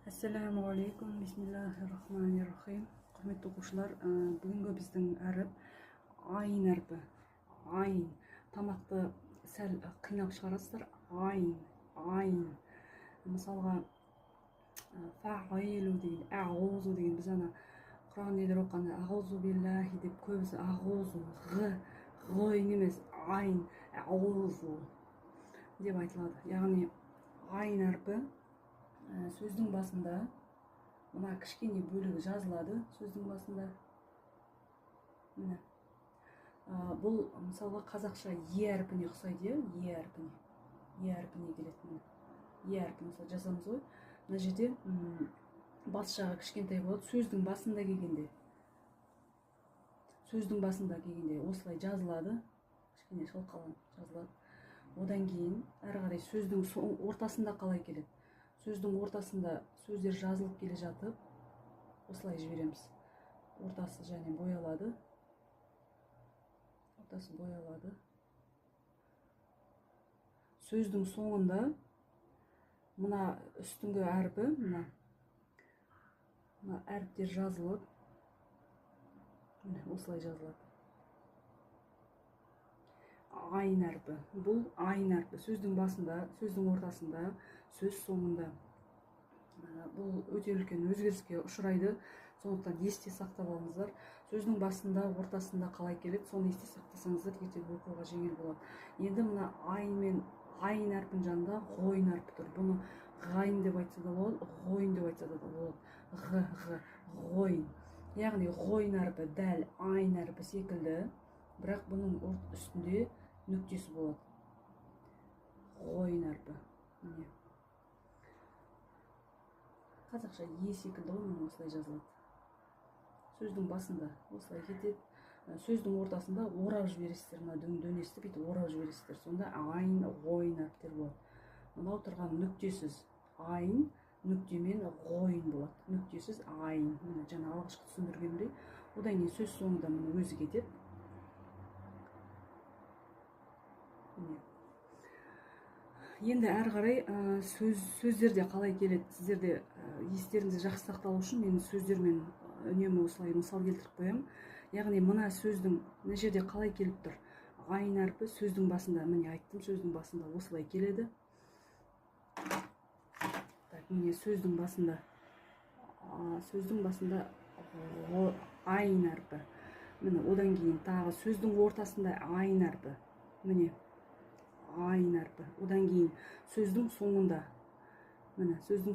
Assalamu alaikum, bismillahirrahmanirrahim. Құрметті оқушылар, бүгінгі біздің әріп айын әрпі. Айын. Тамақты сәл қинап шығарасыздар. Айын. Мысалға, фағилу деген, ағузу деген, біз ана Құран елдер оққанда ағузу биллахи деп көбісі ағузу, ғойын емес, айын, ағузу деп айтылады. Яғни айын әрпі сөздің басында мына кішкене бөлігі жазылады сөздің басында. Міне. Бұл мысалға қазақша е әрпіне ұқсайды, е әрпіне. Е әрпіне келеді. Е әрпі мысалы жазамыз ғой. Мына жерде бас жағы кішкентай болады. Сөздің басында келгенде. Осылай жазылады. Кішкене шалқалан жазылады. Одан кейін әрі қарай сөздің ортасында қалай келеді? Сөздің ортасында сөздер жазылып келе жатып, осылай жібереміз. Ортасы және боялады. Сөздің соңында мына үстіңгі әрпі, мына әріптер жазылып, осылай жазылады. Айын әрпі. Бұл айын әрпі. Сөздің басында, сөздің ортасында, сөз соңында. Бұл өте үлкен өзгеріске ұшырайды. Сондықтан есте сақтап алыңыздар. Сөздің басында, ортасында қалай келеді, соны есте сақтасаңыздар, ертең оқуға жеңіл болады. Енді мына айын мен айын әрпін жанында ғойын әрпі тұр. Бұны ғайын деп айтса да болады, ғойын деп айтса да болады. Ғойын. Яғни ғойын әрпі дәл айын әрпі секілді, бірақ бұның үстінде нүктесі болады. Ғойын әрпі. Қазақша е секілді ғой, осылай жазылады. Сөздің басында осылай кетеді. Сөздің ортасында орап жібересіздер, дөңесті бүйтіп орап жібересіздер. Сонда айын, ғойын әріптер болады. Мынау тұрған нүктесіз айын, нүктемен ғойын болады. Нүктесіз айын. Жаңа алғашқы түсіндіргендей. Одан кейін сөз соңында өзі кетеді. Енді әрі қарай сөздерде қалай келеді, сіздерде естеріңізде жақсы сақталу үшін мен сөздермен үнемі осылай мысал келтіріп қоямын. Яғни мына сөздің мына жерде қалай келіп тұр? Айын әрпі сөздің басында, міне айттым, сөздің басында осылай келеді. Міне сөздің басында айын әрпі. Міне одан кейін тағы сөздің ортасында айын әрпі. Міне айын әрпі. Одан кейін сөздің соңында. Міне сөздің